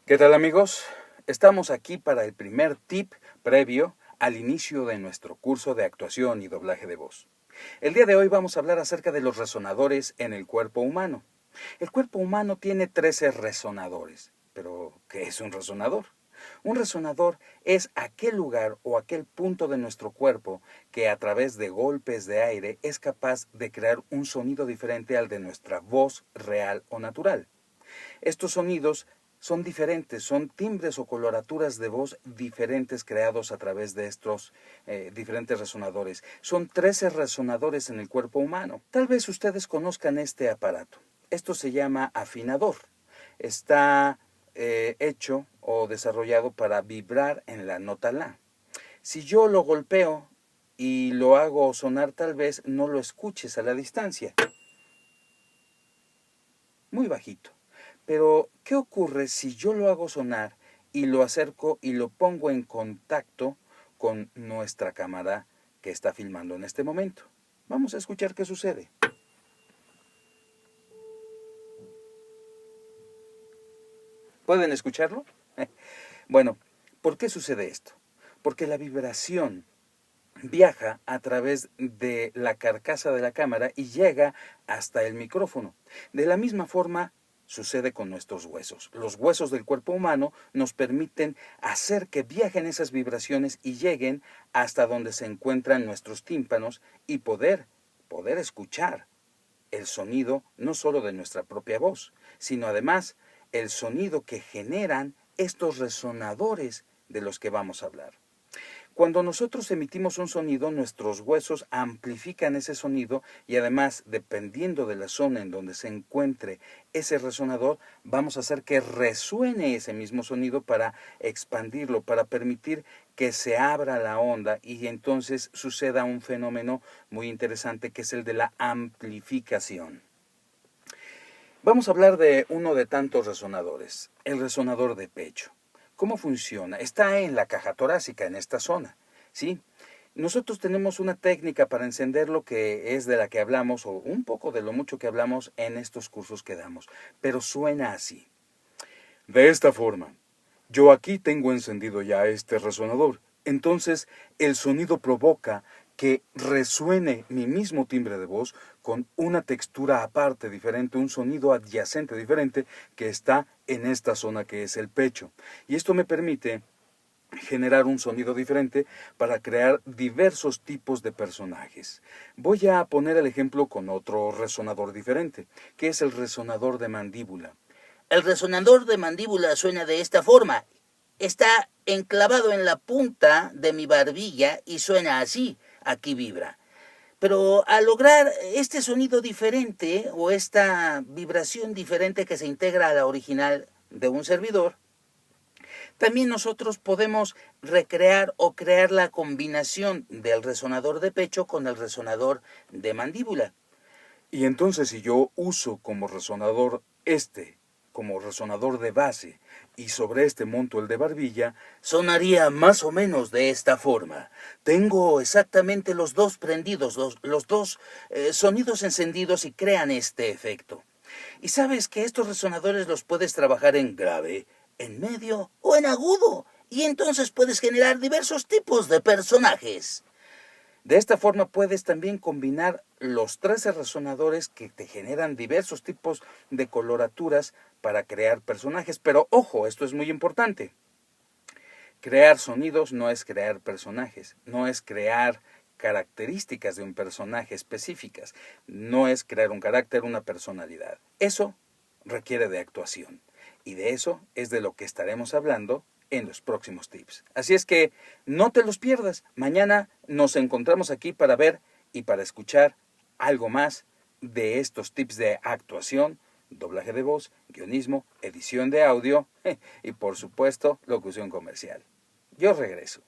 ¿Qué tal, amigos? Estamos aquí para el primer tip previo al inicio de nuestro curso de actuación y doblaje de voz. El día de hoy vamos a hablar acerca de los resonadores en el cuerpo humano. El cuerpo humano tiene 13 resonadores. ¿Pero qué es un resonador? Un resonador es aquel lugar o aquel punto de nuestro cuerpo que a través de golpes de aire es capaz de crear un sonido diferente al de nuestra voz real o natural. Estos sonidos son diferentes, son timbres o coloraturas de voz diferentes creados a través de estos diferentes resonadores. Son 13 resonadores en el cuerpo humano. Tal vez ustedes conozcan este aparato. Esto se llama afinador. Está hecho o desarrollado para vibrar en la nota la. Si yo lo golpeo y lo hago sonar, tal vez no lo escuches a la distancia. Muy bajito. Pero, ¿qué ocurre si yo lo hago sonar y lo acerco y lo pongo en contacto con nuestra cámara que está filmando en este momento? Vamos a escuchar qué sucede. ¿Pueden escucharlo? Bueno, ¿por qué sucede esto? Porque la vibración viaja a través de la carcasa de la cámara y llega hasta el micrófono. De la misma forma sucede con nuestros huesos. Los huesos del cuerpo humano nos permiten hacer que viajen esas vibraciones y lleguen hasta donde se encuentran nuestros tímpanos y poder escuchar el sonido no solo de nuestra propia voz, sino además el sonido que generan estos resonadores de los que vamos a hablar. Cuando nosotros emitimos un sonido, nuestros huesos amplifican ese sonido y además, dependiendo de la zona en donde se encuentre ese resonador, vamos a hacer que resuene ese mismo sonido para expandirlo, para permitir que se abra la onda y entonces suceda un fenómeno muy interesante que es el de la amplificación. Vamos a hablar de uno de tantos resonadores, el resonador de pecho. ¿Cómo funciona? Está en la caja torácica, en esta zona, ¿sí? Nosotros tenemos una técnica para encenderlo que es de la que hablamos, o un poco de lo mucho que hablamos en estos cursos que damos, pero suena así. De esta forma, yo aquí tengo encendido ya este resonador. Entonces, el sonido provoca que resuene mi mismo timbre de voz con una textura aparte diferente, un sonido adyacente diferente que está en esta zona que es el pecho. Y esto me permite generar un sonido diferente para crear diversos tipos de personajes. Voy a poner el ejemplo con otro resonador diferente, que es el resonador de mandíbula. El resonador de mandíbula suena de esta forma. Está enclavado en la punta de mi barbilla y suena así. Aquí vibra. Pero al lograr este sonido diferente o esta vibración diferente que se integra a la original de un servidor, también nosotros podemos recrear o crear la combinación del resonador de pecho con el resonador de mandíbula. Y entonces si yo uso como resonador como resonador de base, y sobre este monto el de barbilla, sonaría más o menos de esta forma. Tengo exactamente los dos prendidos, los dos sonidos encendidos y crean este efecto. Y sabes que estos resonadores los puedes trabajar en grave, en medio o en agudo, y entonces puedes generar diversos tipos de personajes. De esta forma puedes también combinar los 13 resonadores que te generan diversos tipos de coloraturas para crear personajes. Pero ojo, esto es muy importante. Crear sonidos no es crear personajes, no es crear características de un personaje específicas, no es crear un carácter, una personalidad. Eso requiere de actuación y de eso es de lo que estaremos hablando en los próximos tips. Así es que no te los pierdas. Mañana nos encontramos aquí para ver y para escuchar algo más de estos tips de actuación, doblaje de voz, guionismo, edición de audio y por supuesto locución comercial. Yo regreso.